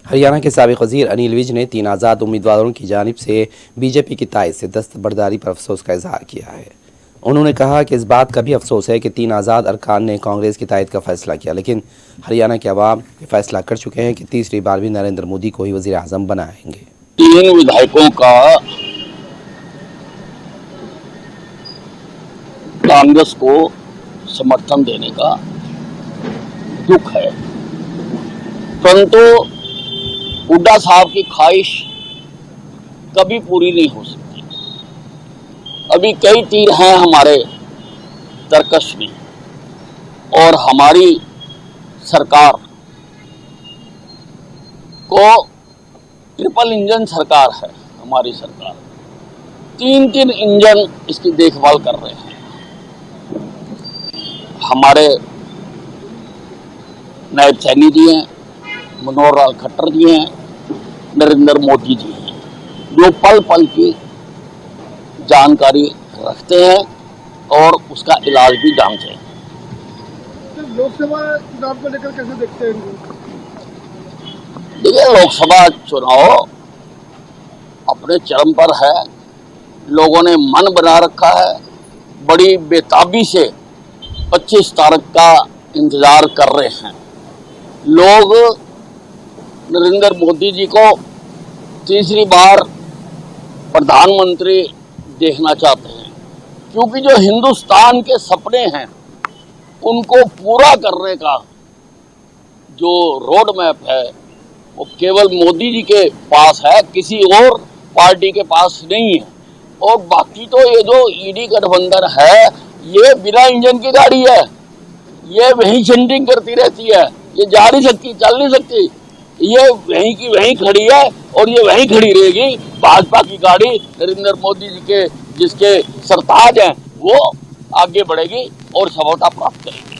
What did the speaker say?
हरियाणा के साबिक वज़ीर अनिल विज ने 3 आज़ाद उम्मीदवारों की जानिब से बीजेपी की तायद से दस्तबरदारी पर अफसोस का इजहार किया है। उन्होंने कहा कि इस बात का भी अफसोस है कि 3 आज़ाद अरकान ने कांग्रेस की तायद का फैसला किया, लेकिन हरियाणा के अवाम ये फैसला कर चुके हैं कि तीसरी बार भी नरेंद्र मोदी को ही वज़ीर आज़म बनाएंगे। 3 विधायकों का कांग्रेस को समर्थन देने का दुख है, परंतु हुड्डा साहब की ख्वाहिश कभी पूरी नहीं हो सकती। अभी कई तीर हैं हमारे तरकश में, और हमारी सरकार को ट्रिपल इंजन सरकार है। हमारी सरकार 3 इंजन इसकी देखभाल कर रहे हैं। हमारे नायब सैनी जी हैं, मनोहर लाल खट्टर जी हैं, नरेंद्र मोदी जी हैं, जो पल पल की जानकारी रखते हैं और उसका इलाज भी जानते हैं। लोकसभा चुनाव को लेकर कैसे देखते हैं? देखिए, लोकसभा चुनाव अपने चरम पर है। लोगों ने मन बना रखा है, बड़ी बेताबी से 25 तारीख का इंतजार कर रहे हैं। लोग नरेंद्र मोदी जी को तीसरी बार प्रधानमंत्री देखना चाहते हैं, क्योंकि जो हिंदुस्तान के सपने हैं उनको पूरा करने का जो रोड मैप है वो केवल मोदी जी के पास है, किसी और पार्टी के पास नहीं है। और बाकी तो ये जो ईडी गठबंधन है, ये बिना इंजन की गाड़ी है, ये वहीं सेंटिंग करती रहती है, ये जा नहीं सकती, चल नहीं सकती, ये वहीं की वहीं खड़ी है और ये वहीं खड़ी रहेगी। भाजपा की गाड़ी नरेंद्र मोदी जी के जिसके सरताज हैं वो आगे बढ़ेगी और सफलता प्राप्त करेगी।